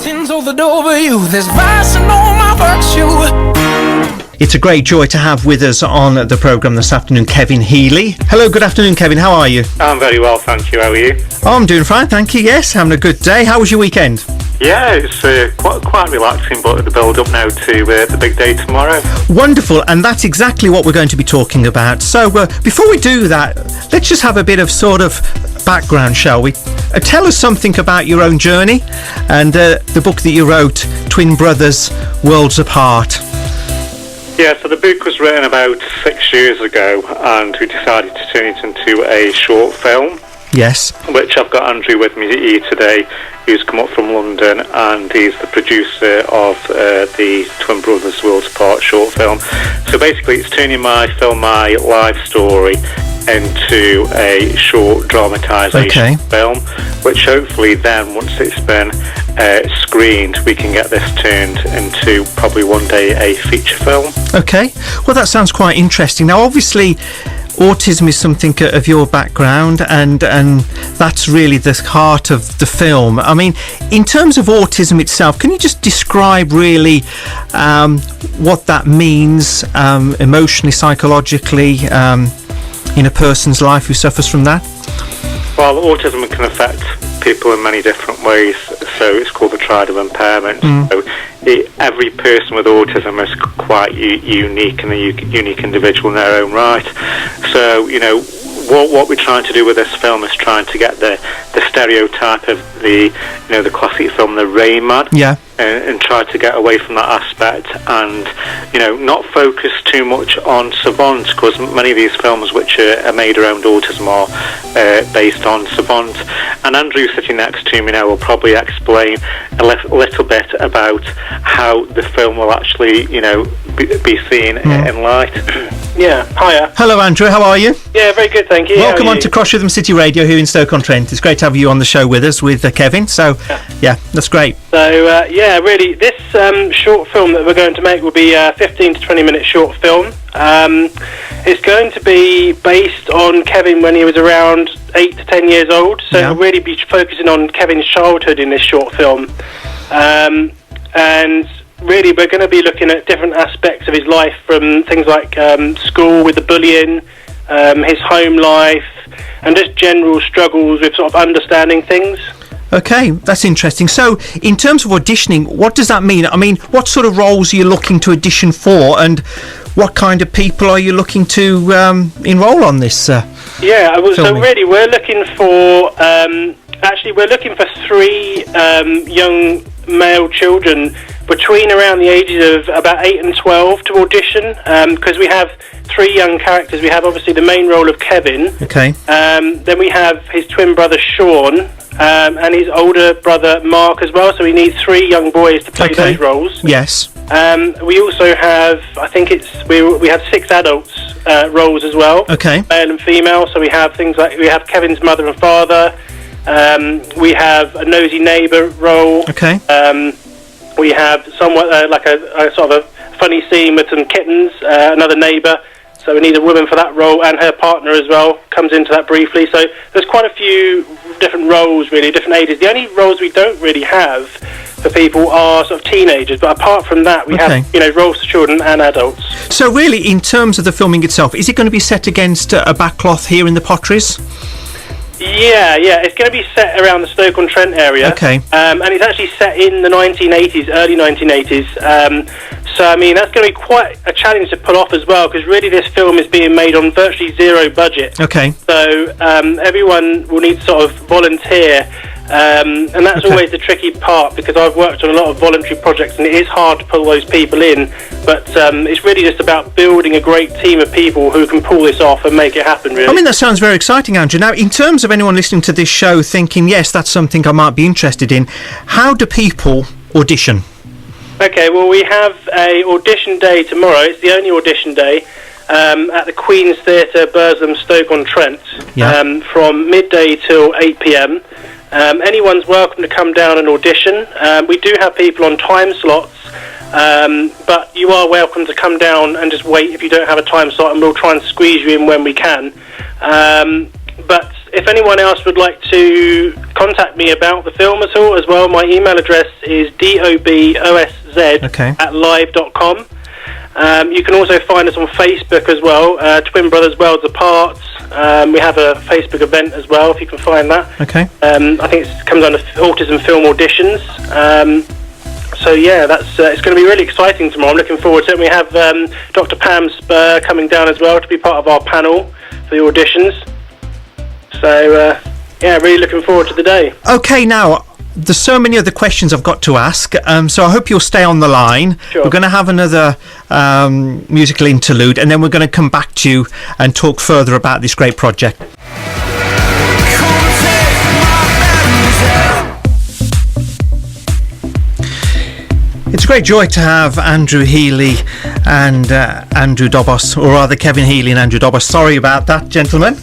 Sins all the over you. There's vice and all my virtue. It's a great joy to have with us on the programme this afternoon Kevin Healy. Hello, good afternoon, Kevin. How are you? I'm very well, thank you. How are you? Oh, I'm doing fine, thank you. Yes, having a good day. How was your weekend? Yeah, it's quite relaxing, but the build-up now to the big day tomorrow. Wonderful, and that's exactly what we're going to be talking about. So before we do that, let's just have a bit of sort of background, shall we? Tell us something about your own journey and the book that you wrote, Twin Brothers, Worlds Apart. Yeah, so the book was written about 6 years ago, and we decided to turn it into a short film. Yes. Which I've got Andrew with me here today, who's come up from London, and he's the producer of the Twin Brothers Worlds Apart short film. So basically it's turning my life story into a short dramatisation film, which hopefully then, once it's been screened, we can get this turned into probably one day a feature film. Okay, well that sounds quite interesting. Now obviously autism is something of your background, and that's really the heart of the film. I mean, in terms of autism itself, can you just describe really what that means emotionally, psychologically, in a person's life who suffers from that? Well, autism can affect people in many different ways, so it's called the triad impairment. So every person with autism is quite unique and a unique individual in their own right. So, you know, what we're trying to do with this film is trying to get the stereotype of the classic film, The Rain Man, and try to get away from that aspect, and not focus too much on savants, because many of these films which are made around autism are based on savants. And Andrew, sitting next to me now, will probably explain a little bit about how the film will actually be seen in light. Yeah, hiya. Hello Andrew, how are you? Yeah, very good, thank you. Welcome on to Cross Rhythm City Radio here in Stoke-on-Trent. It's great to have you on the show with us, with Kevin. So, yeah, that's great. So, really, this short film that we're going to make will be a 15 to 20 minute short film. It's going to be based on Kevin when he was around 8 to 10 years old. So we'll really be focusing on Kevin's childhood in this short film. And really, we're going to be looking at different aspects of his life, from things like school with the bullying, his home life, and just general struggles with sort of understanding things. Okay, that's interesting. So, in terms of auditioning, what does that mean? I mean, what sort of roles are you looking to audition for, and what kind of people are you looking to enrol on this filming? So really, we're looking for we're looking for 3 young male children between around the ages of about 8 and 12 to audition, because we have 3 young characters. We have obviously the main role of Kevin. Okay. Then we have his twin brother Sean, and his older brother Mark as well. So we need 3 young boys to play those roles. Yes. We also have, we have 6 adults roles as well. Okay. Male and female. So we have things like, we have Kevin's mother and father. We have a nosy neighbour role. Okay. We have somewhat like a sort of a funny scene with some kittens, another neighbour. So we need a woman for that role, and her partner as well comes into that briefly. So there's quite a few different roles, really, different ages. The only roles we don't really have for people are sort of teenagers, but apart from that, we have roles for children and adults. So really, in terms of the filming itself, is it going to be set against a backcloth here in the Potteries? Yeah, it's going to be set around the Stoke-on-Trent area. Okay. And it's actually set in the 1980s, early 1980s. So, I mean, that's going to be quite a challenge to pull off as well, because really this film is being made on virtually 0 budget. Okay. So, everyone will need to sort of volunteer. And that's always the tricky part, because I've worked on a lot of voluntary projects and it is hard to pull those people in, but it's really just about building a great team of people who can pull this off and make it happen, really. I mean, that sounds very exciting, Andrew. Now, in terms of anyone listening to this show thinking, yes, that's something I might be interested in, how do people audition? Okay, well, we have a audition day tomorrow. It's the only audition day at the Queen's Theatre, Burslem, Stoke-on-Trent, from midday till 8 p.m. Anyone's welcome to come down and audition. We do have people on time slots, but you are welcome to come down and just wait if you don't have a time slot, and we'll try and squeeze you in when we can. But if anyone else would like to contact me about the film at all as well, my email address is dobozz@live.com. You can also find us on Facebook as well, Twin Brothers Worlds Apart. We have a Facebook event as well, if you can find that. Okay. I think it comes under Autism Film Auditions. So yeah, that's it's going to be really exciting tomorrow. I'm looking forward to it. We have Dr. Pam Spur coming down as well to be part of our panel for the auditions. So yeah, really looking forward to the day. Okay, now there's so many other questions I've got to ask, so I hope you'll stay on the line. Sure. We're going to have another musical interlude, and then we're going to come back to you and talk further about this great project. It's a great joy to have Andrew Healy and Andrew Dobos, or rather Kevin Healy and Andrew Dobos, sorry about that, gentlemen,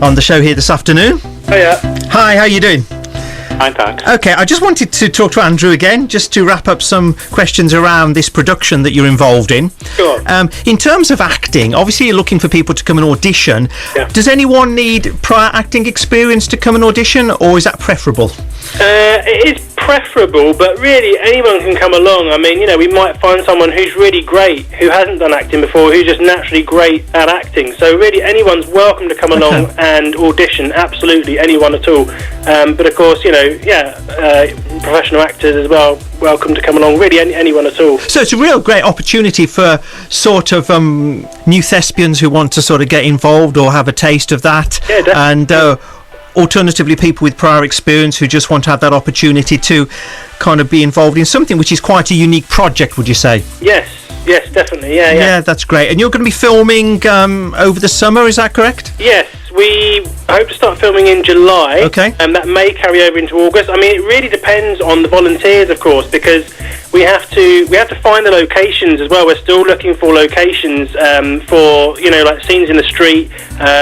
on the show here this afternoon. Hiya. Hi, how are you doing? Fine, thanks. Okay, I just wanted to talk to Andrew again, just to wrap up some questions around this production that you're involved in. Sure. In terms of acting, obviously you're looking for people to come and audition. Yeah. Does anyone need prior acting experience to come and audition, or is that preferable? It is preferable, but really anyone can come along. I mean, we might find someone who's really great, who hasn't done acting before, who's just naturally great at acting. So really anyone's welcome to come along and audition, absolutely, anyone at all. But of course, professional actors as well, welcome to come along, really anyone at all. So it's a real great opportunity for sort of new thespians who want to sort of get involved or have a taste of that. Yeah, definitely. And alternatively, people with prior experience who just want to have that opportunity to kind of be involved in something which is quite a unique project, would you say? Yes, definitely, yeah. Yeah, that's great. And you're going to be filming over the summer, is that correct? Yes, we hope to start filming in July. Okay. And that may carry over into August. I mean, it really depends on the volunteers, of course, because we have to find the locations as well. We're still looking for locations for like scenes in the street.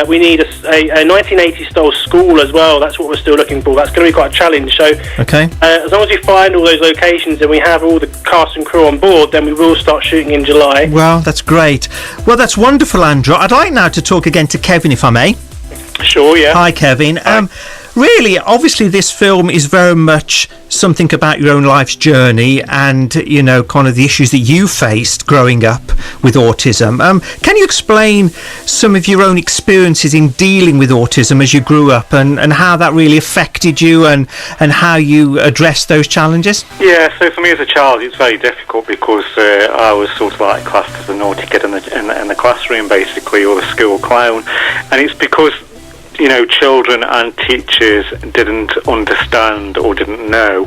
We need a 1980s style school as well. That's what we're still looking for. That's going to be quite a challenge. So okay. As long as we find all those locations and we have all the cast and crew on board, then we will start shooting in July. Well, that's great. Well, that's wonderful, Andrew. I'd like now to talk again to Kevin, if I may. Sure, yeah. Hi, Kevin. Hi. Really, obviously, this film is very much something about your own life's journey and, kind of the issues that you faced growing up with autism. Can you explain some of your own experiences in dealing with autism as you grew up and how that really affected you and how you addressed those challenges? Yeah, so for me as a child, it's very difficult because I was sort of like classed as a naughty kid in the classroom, basically, or the school clown. And it's because children and teachers didn't understand or didn't know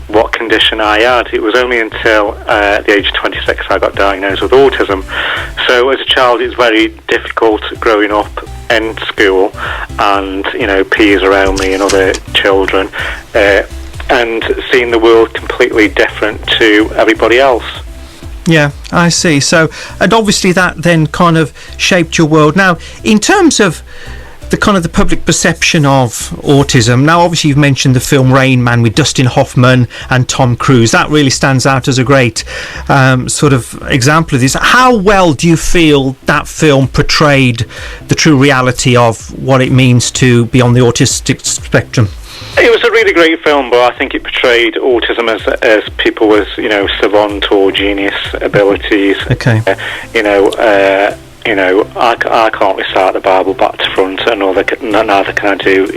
what condition I had. It was only until the age of 26 I got diagnosed with autism. So as a child, it's very difficult growing up in school and, peers around me and other children and seeing the world completely different to everybody else. Yeah, I see. So, and obviously that then kind of shaped your world. Now, in terms of the public perception of autism, now obviously you've mentioned the film Rain Man with Dustin Hoffman and Tom Cruise. That really stands out as a great sort of example of this. How well do you feel that film portrayed the true reality of what it means to be on the autistic spectrum? It was a really great film, but I think it portrayed autism as people with, savant or genius abilities. Okay. I can't recite the Bible back to front, and neither can I do,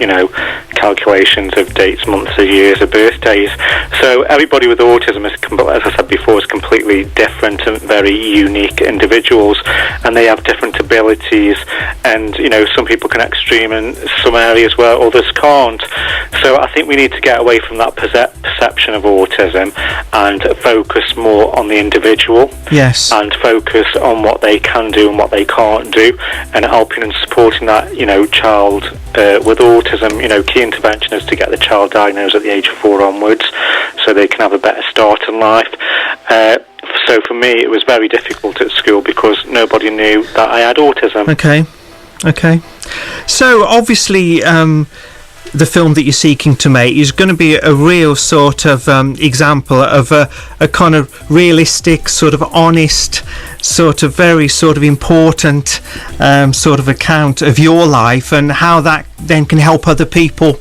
calculations of dates, months, or years, of birthdays. So everybody with autism is, as I said before, is completely different and very unique individuals, and they have different abilities. And some people can extreme in some areas where others can't. So I think we need to get away from that perception of autism and focus more on the individual. Yes. And focus on what they can do and what they can't do, and helping and supporting that child with autism. Key intervention is to get the child diagnosed at the age of 4 onwards, so they can have a better start in life. So for me, it was very difficult at school because nobody knew that I had autism. Okay. So obviously, the film that you're seeking to make is going to be a real sort of example of a kind of realistic, sort of honest, sort of very sort of important sort of account of your life, and how that then can help other people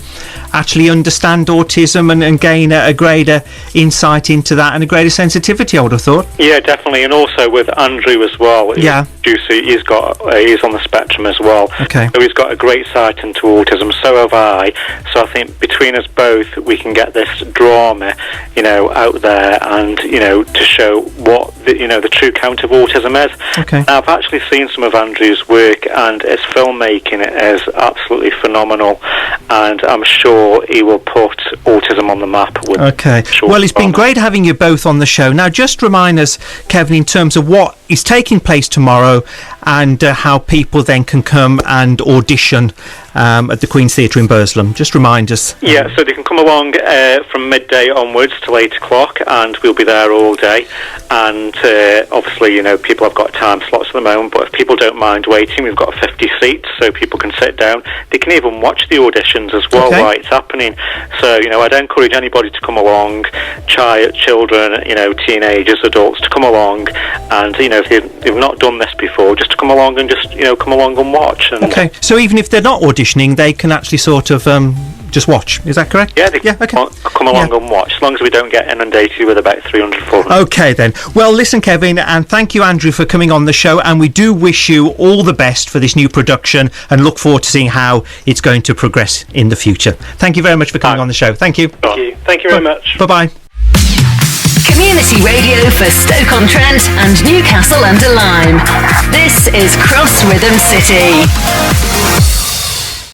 actually understand autism and gain a greater insight into that and a greater sensitivity, I would have thought. Yeah, definitely. And also with Andrew as well. Yeah. He's on the spectrum as well. Okay. So he's got a great sight into autism, so have I. So I think between us both, we can get this drama, out there, and, to show what the true count of autism is. Okay. Now, I've actually seen some of Andrew's work, and his filmmaking is absolutely phenomenal, and I'm sure he will put autism on the map. Okay. Well, it's been great having you both on the show. Now, just remind us, Kevin, in terms of what is taking place tomorrow and how people then can come and audition at the Queen's Theatre in Burslem. Just remind us. Yeah, so they can come along from midday onwards till 8 o'clock, and we'll be there all day. And obviously, people have got time slots at the moment, but if people don't mind waiting, we've got 50 seats, so people can sit down. They can even watch the auditions as well while it's happening. So, I'd encourage anybody to come along, children, teenagers, adults, to come along, and, if they've not done this before, just to come along and just, come along and watch. And, okay, so even if they're not auditioning, they can actually sort of just watch. Is that correct? Yeah, they can come along and watch, as long as we don't get inundated with about 300, 400. Okay, then. Well, listen, Kevin, and thank you, Andrew, for coming on the show, and we do wish you all the best for this new production and look forward to seeing how it's going to progress in the future. Thank you very much for coming on the show. Thank you. Thank you very much. Bye-bye. Community radio for Stoke-on-Trent and Newcastle under Lyme. This is Cross Rhythm City.